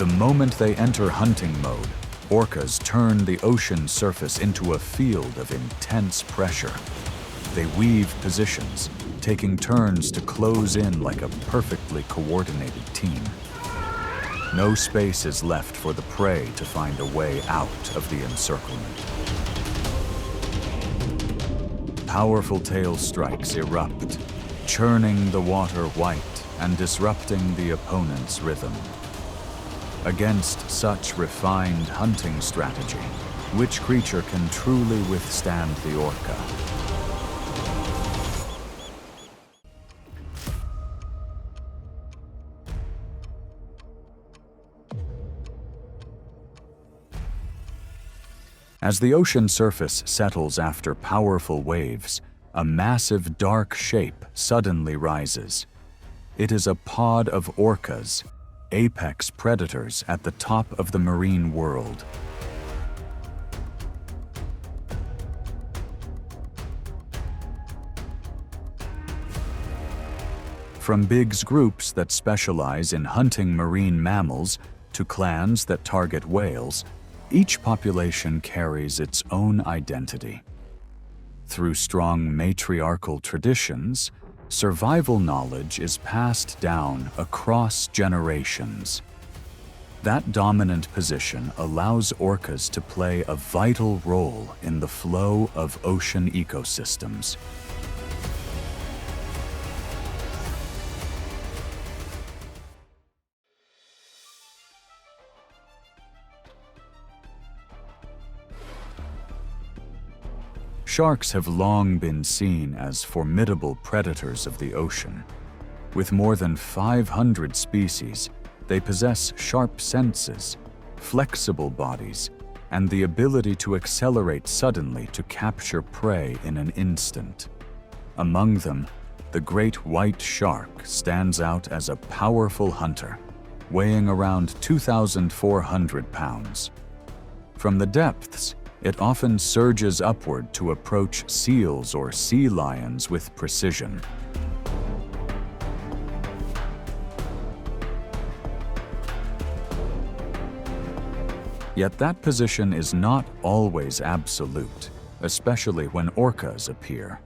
The moment they enter hunting mode, orcas turn the ocean surface into a field of intense pressure. They weave positions, taking turns to close in like a perfectly coordinated team. No space is left for the prey to find a way out of the encirclement. Powerful tail strikes erupt, churning the water white and disrupting the opponent's rhythm. Against such refined hunting strategy, which creature can truly withstand the orca? As the ocean surface settles after powerful waves, a massive dark shape suddenly rises. It is a pod of orcas, apex predators at the top of the marine world. From big groups that specialize in hunting marine mammals to clans that target whales, each population carries its own identity. Through strong matriarchal traditions, survival knowledge is passed down across generations. That dominant position allows orcas to play a vital role in the flow of ocean ecosystems. Sharks have long been seen as formidable predators of the ocean. With more than 500 species, they possess sharp senses, flexible bodies, and the ability to accelerate suddenly to capture prey in an instant. Among them, the great white shark stands out as a powerful hunter, weighing around 2,400 pounds. From the depths, it often surges upward to approach seals or sea lions with precision. Yet that position is not always absolute, especially when orcas appear.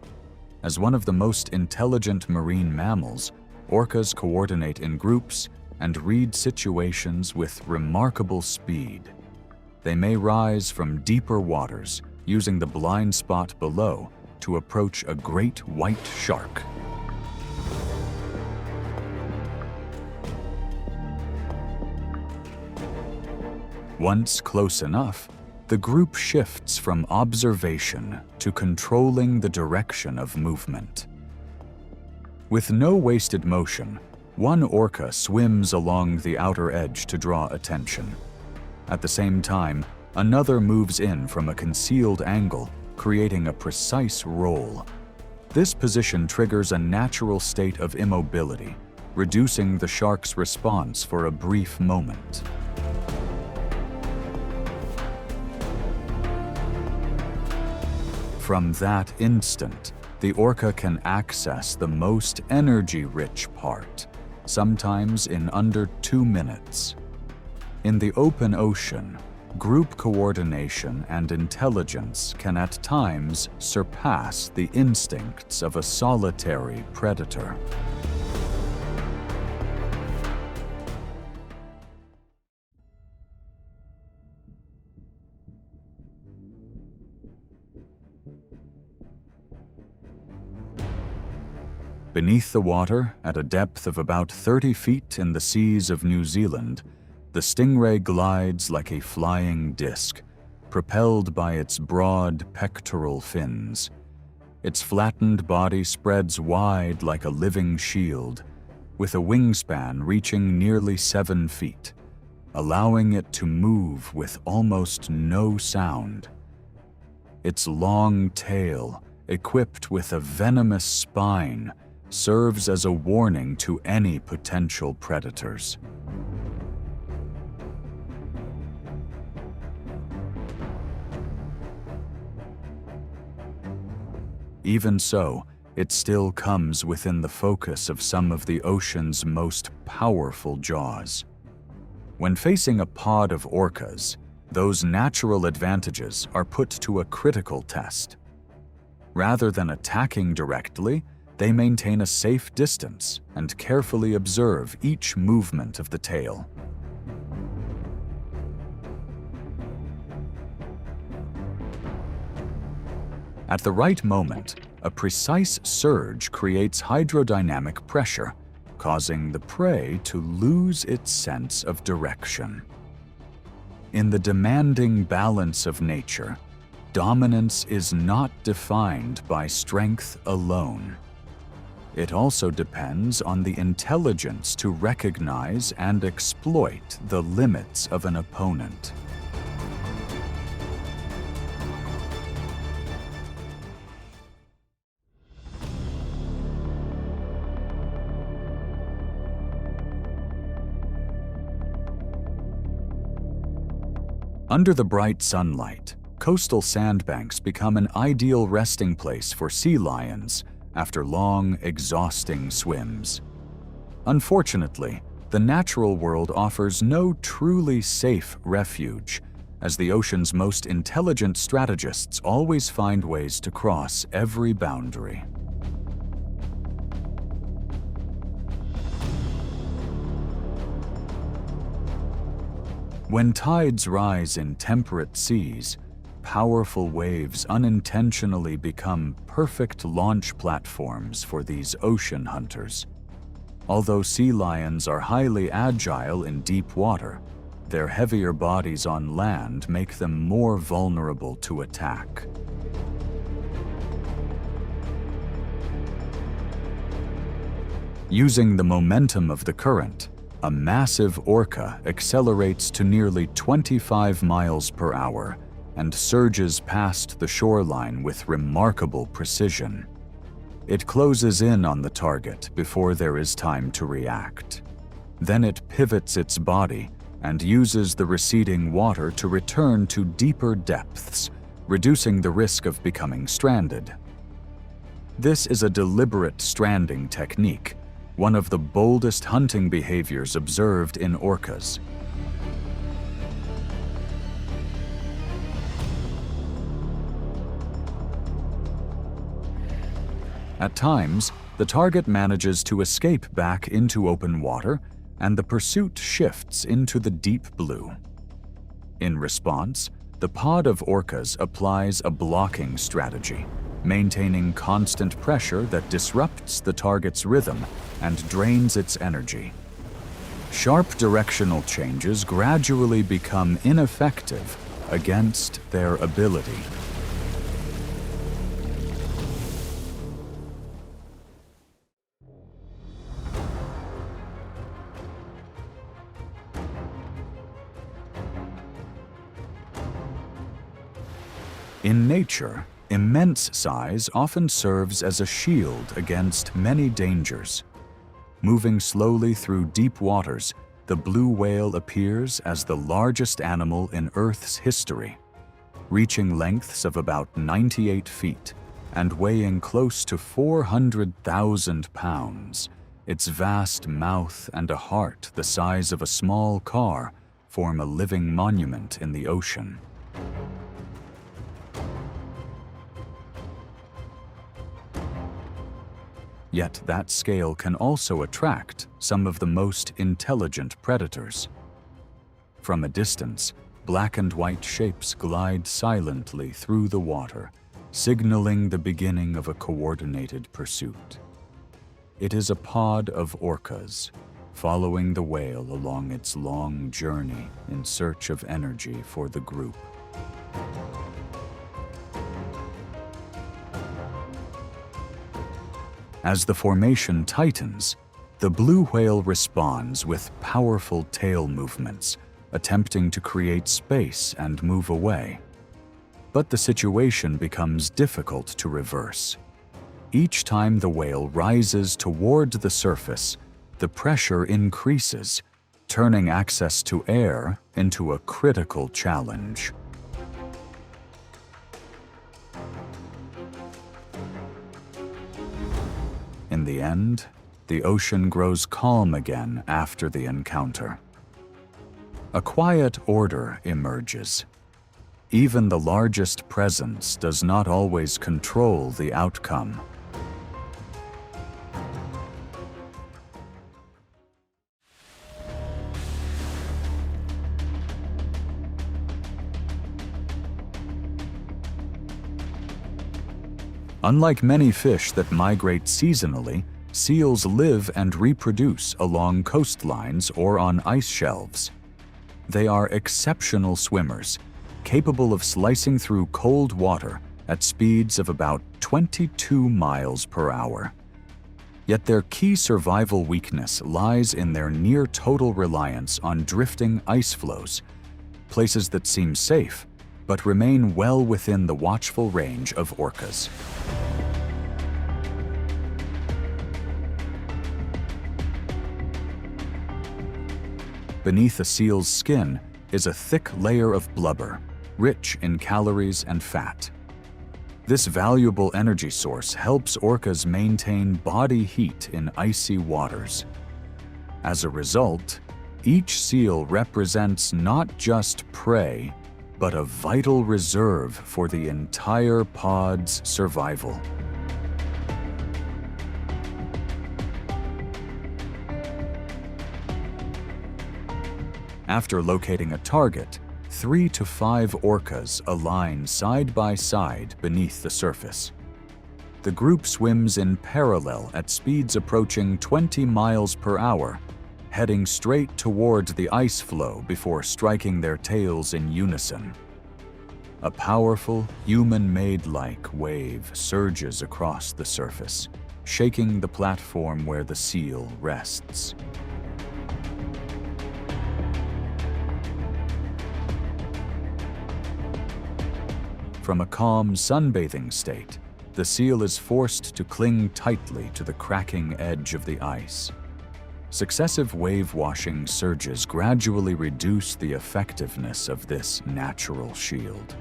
As one of the most intelligent marine mammals, orcas coordinate in groups and read situations with remarkable speed. They may rise from deeper waters, using the blind spot below to approach a great white shark. Once close enough, the group shifts from observation to controlling the direction of movement. With no wasted motion, one orca swims along the outer edge to draw attention. At the same time, another moves in from a concealed angle, creating a precise roll. This position triggers a natural state of immobility, reducing the shark's response for a brief moment. From that instant, the orca can access the most energy-rich part, sometimes in under 2 minutes. In the open ocean, group coordination and intelligence can at times surpass the instincts of a solitary predator. Beneath the water, at a depth of about 30 feet in the seas of New Zealand, the stingray glides like a flying disc, propelled by its broad pectoral fins. Its flattened body spreads wide like a living shield, with a wingspan reaching nearly 7 feet, allowing it to move with almost no sound. Its long tail, equipped with a venomous spine, serves as a warning to any potential predators. Even so, it still comes within the focus of some of the ocean's most powerful jaws. When facing a pod of orcas, those natural advantages are put to a critical test. Rather than attacking directly, they maintain a safe distance and carefully observe each movement of the tail. At the right moment, a precise surge creates hydrodynamic pressure, causing the prey to lose its sense of direction. In the demanding balance of nature, dominance is not defined by strength alone. It also depends on the intelligence to recognize and exploit the limits of an opponent. Under the bright sunlight, coastal sandbanks become an ideal resting place for sea lions after long, exhausting swims. Unfortunately, the natural world offers no truly safe refuge, as the ocean's most intelligent strategists always find ways to cross every boundary. When tides rise in temperate seas, powerful waves unintentionally become perfect launch platforms for these ocean hunters. Although sea lions are highly agile in deep water, their heavier bodies on land make them more vulnerable to attack. Using the momentum of the current, a massive orca accelerates to nearly 25 miles per hour and surges past the shoreline with remarkable precision. It closes in on the target before there is time to react. Then it pivots its body and uses the receding water to return to deeper depths, reducing the risk of becoming stranded. This is a deliberate stranding technique, one of the boldest hunting behaviors observed in orcas. At times, the target manages to escape back into open water, and the pursuit shifts into the deep blue. In response, the pod of orcas applies a blocking strategy, maintaining constant pressure that disrupts the target's rhythm and drains its energy. Sharp directional changes gradually become ineffective against their ability. In nature, immense size often serves as a shield against many dangers. Moving slowly through deep waters, the blue whale appears as the largest animal in Earth's history, reaching lengths of about 98 feet and weighing close to 400,000 pounds. Its vast mouth and a heart the size of a small car form a living monument in the ocean. Yet that scale can also attract some of the most intelligent predators. From a distance, black and white shapes glide silently through the water, signaling the beginning of a coordinated pursuit. It is a pod of orcas, following the whale along its long journey in search of energy for the group. As the formation tightens, the blue whale responds with powerful tail movements, attempting to create space and move away. But the situation becomes difficult to reverse. Each time the whale rises toward the surface, the pressure increases, turning access to air into a critical challenge. In the end, the ocean grows calm again after the encounter. A quiet order emerges. Even the largest presence does not always control the outcome. Unlike many fish that migrate seasonally, seals live and reproduce along coastlines or on ice shelves. They are exceptional swimmers, capable of slicing through cold water at speeds of about 22 miles per hour. Yet their key survival weakness lies in their near-total reliance on drifting ice floes, places that seem safe, but remain well within the watchful range of orcas. Beneath a seal's skin is a thick layer of blubber, rich in calories and fat. This valuable energy source helps orcas maintain body heat in icy waters. As a result, each seal represents not just prey, but a vital reserve for the entire pod's survival. After locating a target, 3 to 5 orcas align side by side beneath the surface. The group swims in parallel at speeds approaching 20 miles per hour, heading straight toward the ice floe before striking their tails in unison. A powerful, human-made-like wave surges across the surface, shaking the platform where the seal rests. From a calm, sunbathing state, the seal is forced to cling tightly to the cracking edge of the ice. Successive wave-washing surges gradually reduce the effectiveness of this natural shield.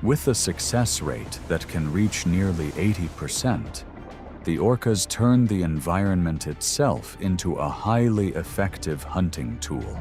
With a success rate that can reach nearly 80%, the orcas turn the environment itself into a highly effective hunting tool.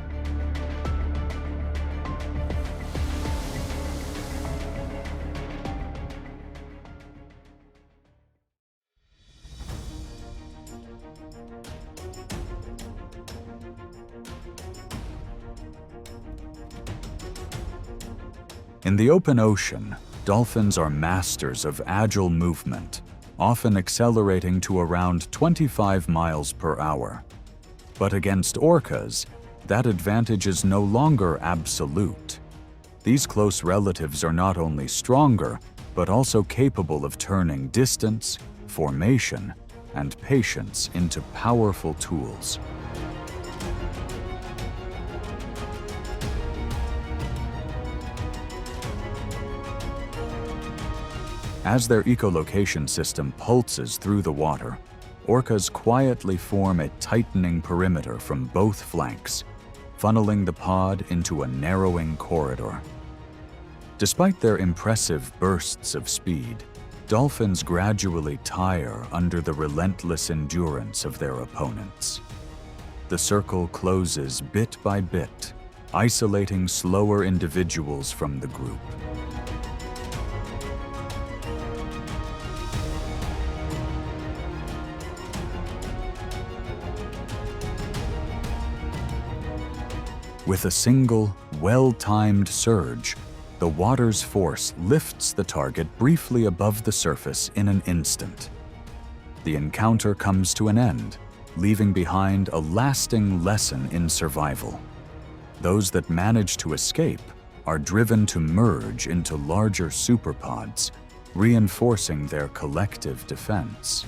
In the open ocean, dolphins are masters of agile movement, often accelerating to around 25 miles per hour. But against orcas, that advantage is no longer absolute. These close relatives are not only stronger, but also capable of turning distance, formation, and patience into powerful tools. As their echolocation system pulses through the water, orcas quietly form a tightening perimeter from both flanks, funneling the pod into a narrowing corridor. Despite their impressive bursts of speed, dolphins gradually tire under the relentless endurance of their opponents. The circle closes bit by bit, isolating slower individuals from the group. With a single, well-timed surge, the water's force lifts the target briefly above the surface in an instant. The encounter comes to an end, leaving behind a lasting lesson in survival. Those that manage to escape are driven to merge into larger superpods, reinforcing their collective defense.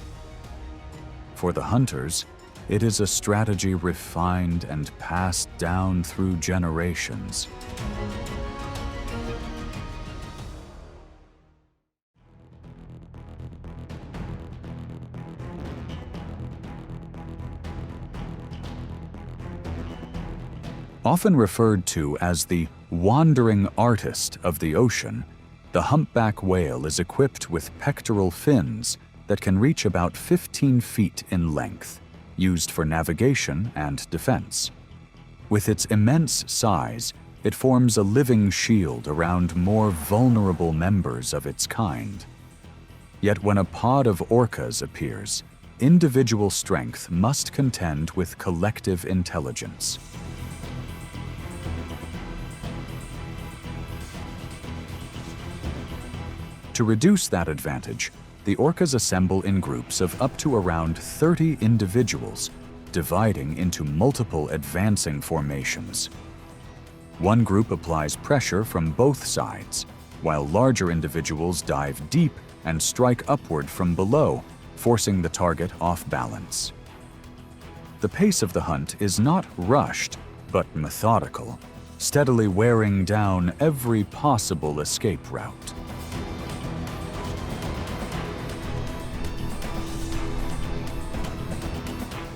For the hunters, it is a strategy refined and passed down through generations. Often referred to as the wandering artist of the ocean, the humpback whale is equipped with pectoral fins that can reach about 15 feet in length, used for navigation and defense. With its immense size, it forms a living shield around more vulnerable members of its kind. Yet when a pod of orcas appears, individual strength must contend with collective intelligence. To reduce that advantage, the orcas assemble in groups of up to around 30 individuals, dividing into multiple advancing formations. One group applies pressure from both sides, while larger individuals dive deep and strike upward from below, forcing the target off balance. The pace of the hunt is not rushed, but methodical, steadily wearing down every possible escape route.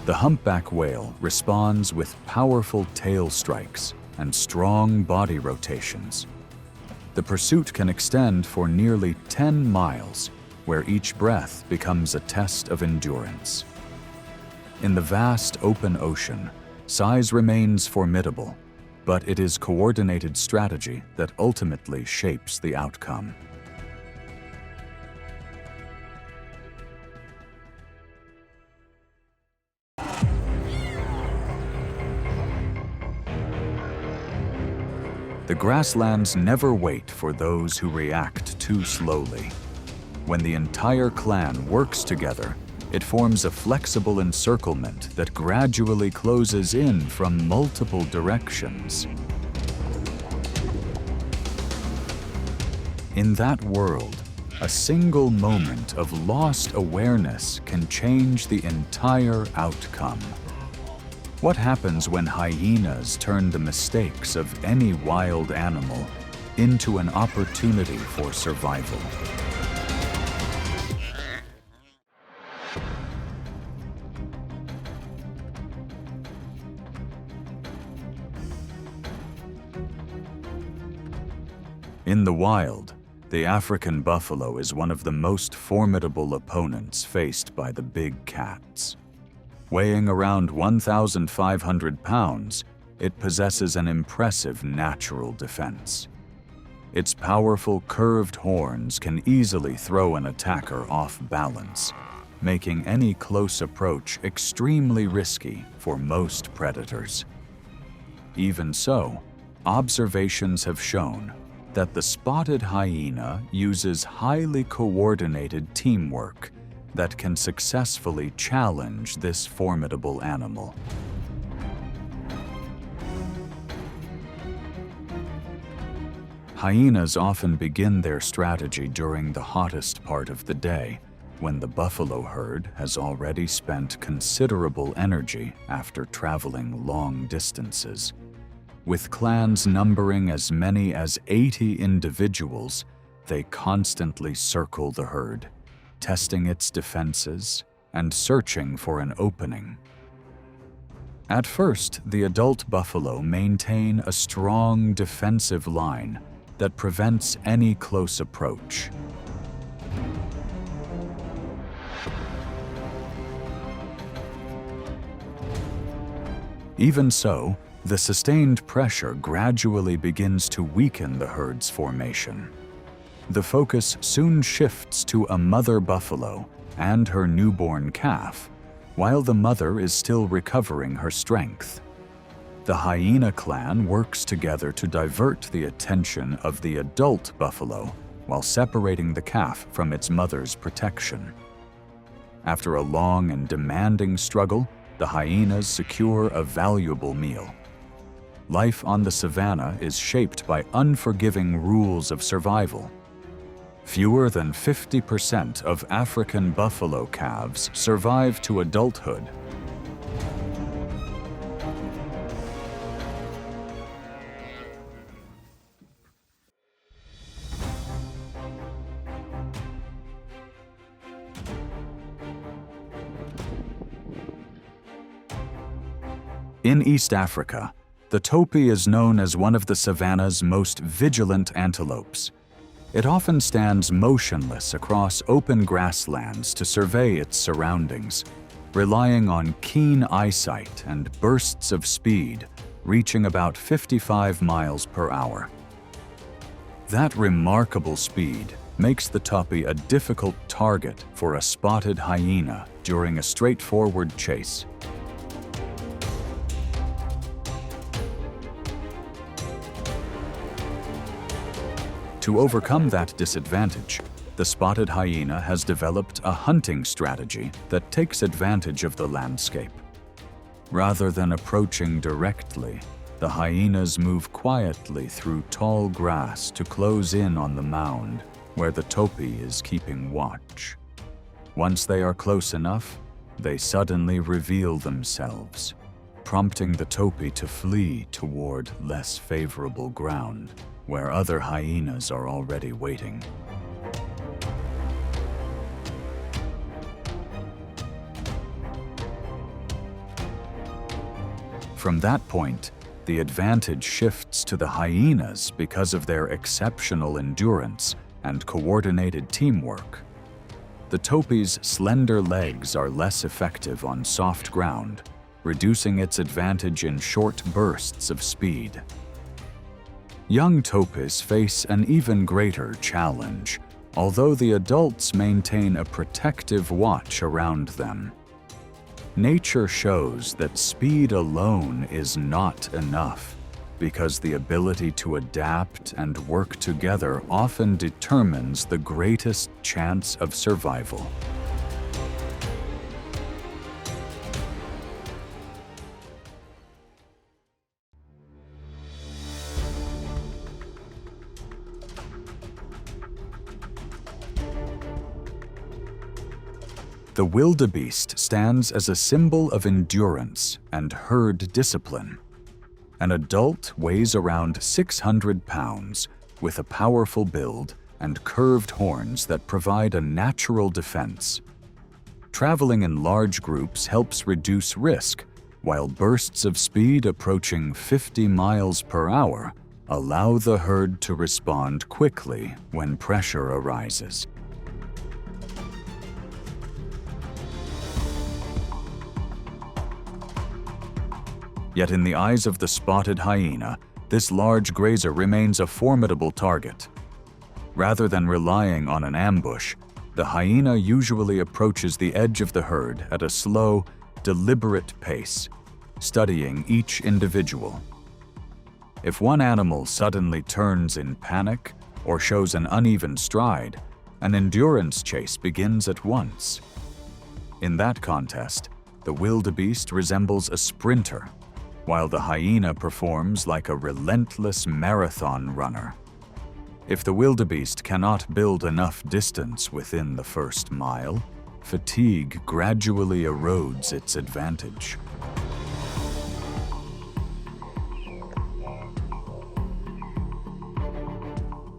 The humpback whale responds with powerful tail strikes and strong body rotations. The pursuit can extend for nearly 10 miles, where each breath becomes a test of endurance. In the vast open ocean, size remains formidable, but it is coordinated strategy that ultimately shapes the outcome. The grasslands never wait for those who react too slowly. When the entire clan works together, it forms a flexible encirclement that gradually closes in from multiple directions. In that world, a single moment of lost awareness can change the entire outcome. What happens when hyenas turn the mistakes of any wild animal into an opportunity for survival? In the wild, the African buffalo is one of the most formidable opponents faced by the big cats. Weighing around 1,500 pounds, it possesses an impressive natural defense. Its powerful curved horns can easily throw an attacker off balance, making any close approach extremely risky for most predators. Even so, observations have shown that the spotted hyena uses highly coordinated teamwork that can successfully challenge this formidable animal. Hyenas often begin their strategy during the hottest part of the day, when the buffalo herd has already spent considerable energy after traveling long distances. With clans numbering as many as 80 individuals, they constantly circle the herd, testing its defenses and searching for an opening. At first, the adult buffalo maintain a strong defensive line that prevents any close approach. Even so, the sustained pressure gradually begins to weaken the herd's formation. The focus soon shifts to a mother buffalo and her newborn calf, while the mother is still recovering her strength. The hyena clan works together to divert the attention of the adult buffalo while separating the calf from its mother's protection. After a long and demanding struggle, the hyenas secure a valuable meal. Life on the savanna is shaped by unforgiving rules of survival. Fewer than 50% of African buffalo calves survive to adulthood. In East Africa, the topi is known as one of the savanna's most vigilant antelopes. It often stands motionless across open grasslands to survey its surroundings, relying on keen eyesight and bursts of speed reaching about 55 miles per hour. That remarkable speed makes the topi a difficult target for a spotted hyena during a straightforward chase. To overcome that disadvantage, the spotted hyena has developed a hunting strategy that takes advantage of the landscape. Rather than approaching directly, the hyenas move quietly through tall grass to close in on the mound where the topi is keeping watch. Once they are close enough, they suddenly reveal themselves, prompting the topi to flee toward less favorable ground, where other hyenas are already waiting. From that point, the advantage shifts to the hyenas because of their exceptional endurance and coordinated teamwork. The topi's slender legs are less effective on soft ground, reducing its advantage in short bursts of speed. Young topis face an even greater challenge, although the adults maintain a protective watch around them. Nature shows that speed alone is not enough, because the ability to adapt and work together often determines the greatest chance of survival. The wildebeest stands as a symbol of endurance and herd discipline. An adult weighs around 600 pounds, with a powerful build and curved horns that provide a natural defense. Traveling in large groups helps reduce risk, while bursts of speed approaching 50 miles per hour allow the herd to respond quickly when pressure arises. Yet in the eyes of the spotted hyena, this large grazer remains a formidable target. Rather than relying on an ambush, the hyena usually approaches the edge of the herd at a slow, deliberate pace, studying each individual. If one animal suddenly turns in panic or shows an uneven stride, an endurance chase begins at once. In that contest, the wildebeest resembles a sprinter, while the hyena performs like a relentless marathon runner. If the wildebeest cannot build enough distance within the first mile, fatigue gradually erodes its advantage.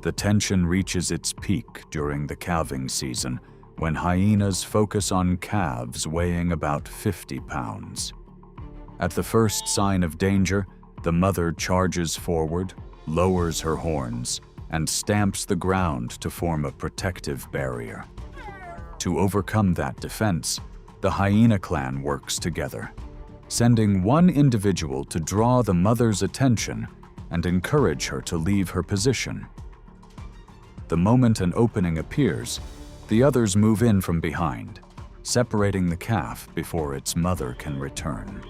The tension reaches its peak during the calving season, when hyenas focus on calves weighing about 50 pounds. At the first sign of danger, the mother charges forward, lowers her horns, and stamps the ground to form a protective barrier. To overcome that defense, the hyena clan works together, sending one individual to draw the mother's attention and encourage her to leave her position. The moment an opening appears, the others move in from behind, separating the calf before its mother can return.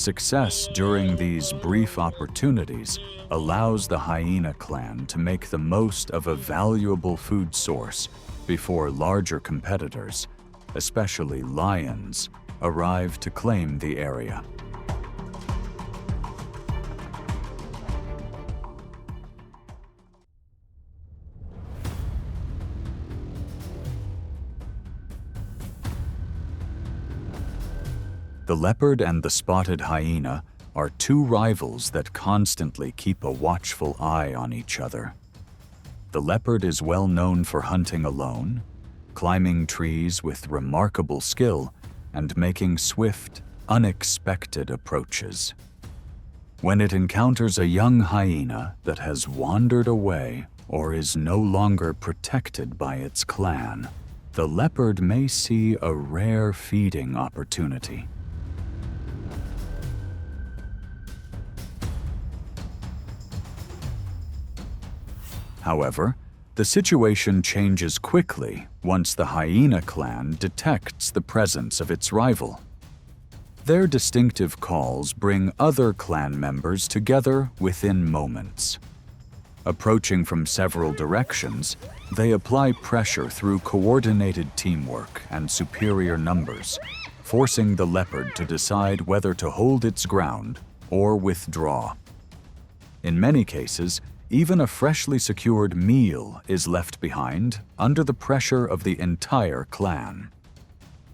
Success during these brief opportunities allows the hyena clan to make the most of a valuable food source before larger competitors, especially lions, arrive to claim the area. The leopard and the spotted hyena are two rivals that constantly keep a watchful eye on each other. The leopard is well known for hunting alone, climbing trees with remarkable skill, and making swift, unexpected approaches. When it encounters a young hyena that has wandered away or is no longer protected by its clan, the leopard may see a rare feeding opportunity. However, the situation changes quickly once the hyena clan detects the presence of its rival. Their distinctive calls bring other clan members together within moments. Approaching from several directions, they apply pressure through coordinated teamwork and superior numbers, forcing the leopard to decide whether to hold its ground or withdraw. In many cases, even a freshly secured meal is left behind under the pressure of the entire clan.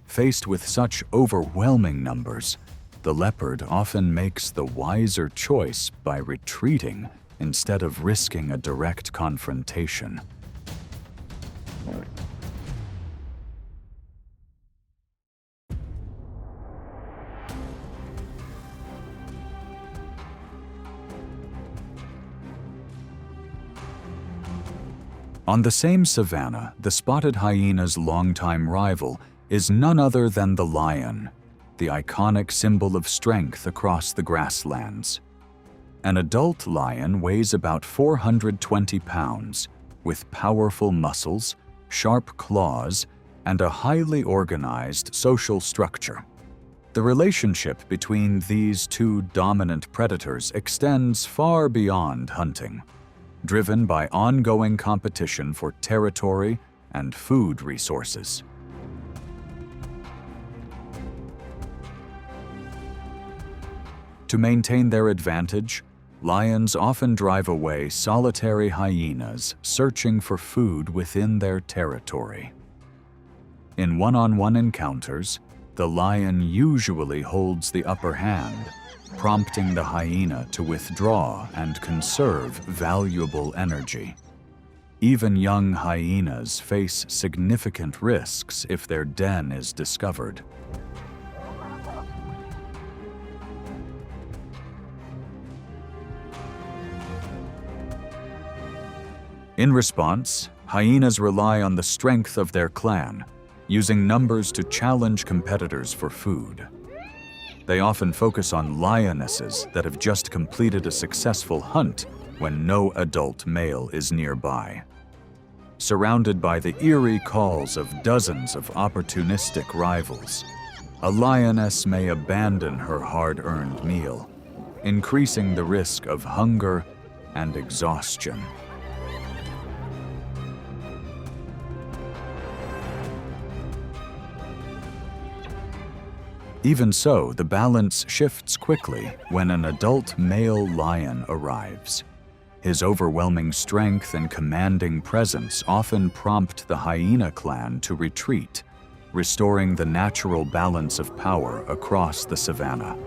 Faced with such overwhelming numbers, the leopard often makes the wiser choice by retreating instead of risking a direct confrontation. On the same savanna, the spotted hyena's longtime rival is none other than the lion, the iconic symbol of strength across the grasslands. An adult lion weighs about 420 pounds, with powerful muscles, sharp claws, and a highly organized social structure. The relationship between these two dominant predators extends far beyond hunting, driven by ongoing competition for territory and food resources. To maintain their advantage, lions often drive away solitary hyenas searching for food within their territory. In one-on-one encounters, the lion usually holds the upper hand, prompting the hyena to withdraw and conserve valuable energy. Even young hyenas face significant risks if their den is discovered. In response, hyenas rely on the strength of their clan, using numbers to challenge competitors for food. They often focus on lionesses that have just completed a successful hunt when no adult male is nearby. Surrounded by the eerie calls of dozens of opportunistic rivals, a lioness may abandon her hard-earned meal, increasing the risk of hunger and exhaustion. Even so, the balance shifts quickly when an adult male lion arrives. His overwhelming strength and commanding presence often prompt the hyena clan to retreat, restoring the natural balance of power across the savanna.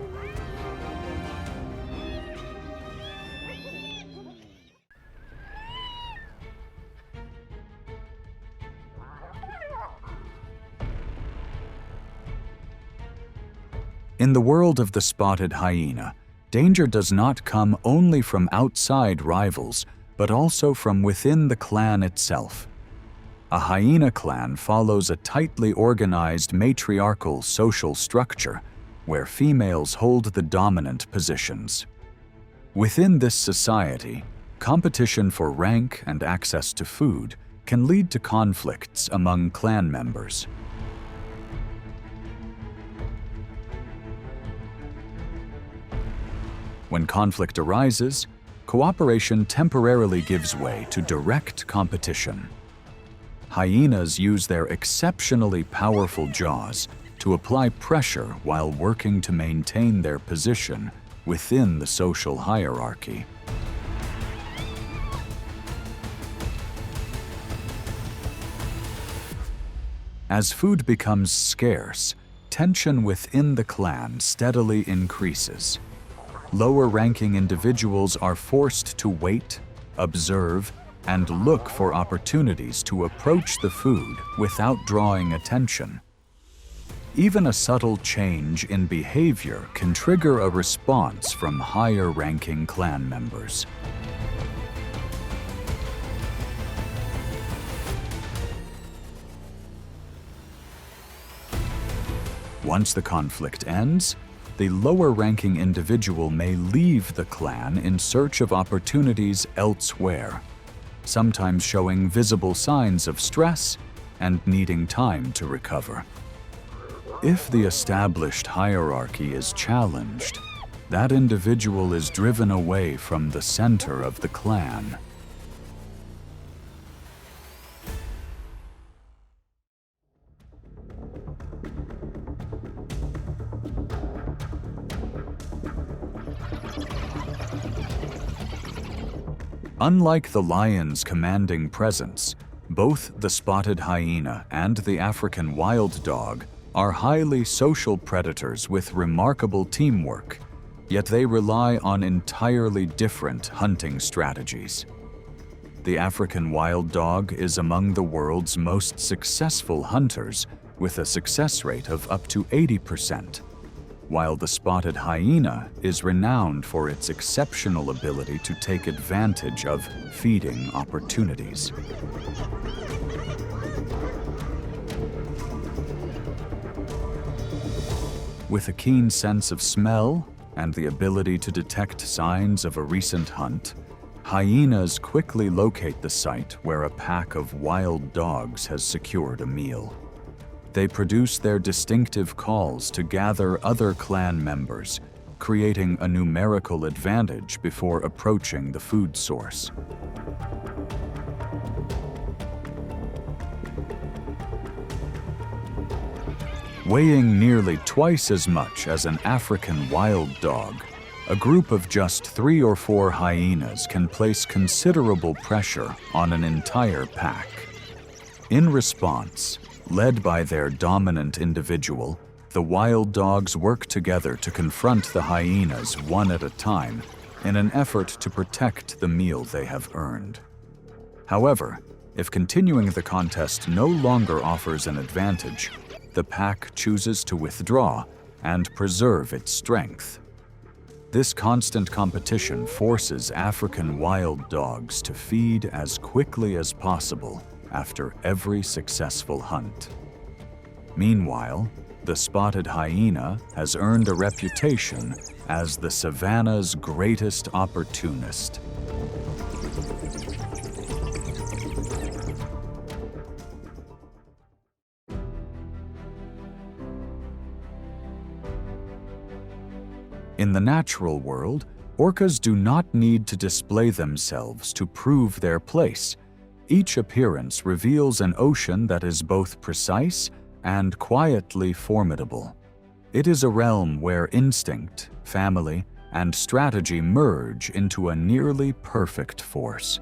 In the world of the spotted hyena, danger does not come only from outside rivals, but also from within the clan itself. A hyena clan follows a tightly organized matriarchal social structure where females hold the dominant positions. Within this society, competition for rank and access to food can lead to conflicts among clan members. When conflict arises, cooperation temporarily gives way to direct competition. Hyenas use their exceptionally powerful jaws to apply pressure while working to maintain their position within the social hierarchy. As food becomes scarce, tension within the clan steadily increases. Lower-ranking individuals are forced to wait, observe, and look for opportunities to approach the food without drawing attention. Even a subtle change in behavior can trigger a response from higher-ranking clan members. Once the conflict ends, the lower-ranking individual may leave the clan in search of opportunities elsewhere, sometimes showing visible signs of stress and needing time to recover. If the established hierarchy is challenged, that individual is driven away from the center of the clan. Unlike the lion's commanding presence, both the spotted hyena and the African wild dog are highly social predators with remarkable teamwork, yet they rely on entirely different hunting strategies. The African wild dog is among the world's most successful hunters, with a success rate of up to 80%, while the spotted hyena is renowned for its exceptional ability to take advantage of feeding opportunities. With a keen sense of smell and the ability to detect signs of a recent hunt, hyenas quickly locate the site where a pack of wild dogs has secured a meal. They produce their distinctive calls to gather other clan members, creating a numerical advantage before approaching the food source. Weighing nearly twice as much as an African wild dog, a group of just 3 or 4 hyenas can place considerable pressure on an entire pack. In response, led by their dominant individual, the wild dogs work together to confront the hyenas one at a time in an effort to protect the meal they have earned. However, if continuing the contest no longer offers an advantage, the pack chooses to withdraw and preserve its strength. This constant competition forces African wild dogs to feed as quickly as possible after every successful hunt. Meanwhile, the spotted hyena has earned a reputation as the savanna's greatest opportunist. In the natural world, orcas do not need to display themselves to prove their place. Each appearance reveals an ocean that is both precise and quietly formidable. It is a realm where instinct, family, and strategy merge into a nearly perfect force.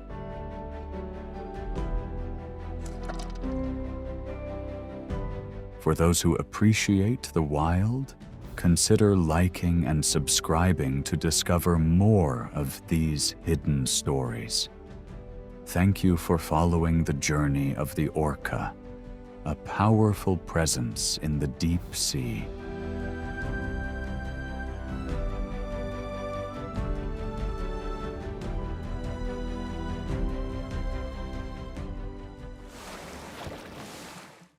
For those who appreciate the wild, consider liking and subscribing to discover more of these hidden stories. Thank you for following the journey of the orca, a powerful presence in the deep sea.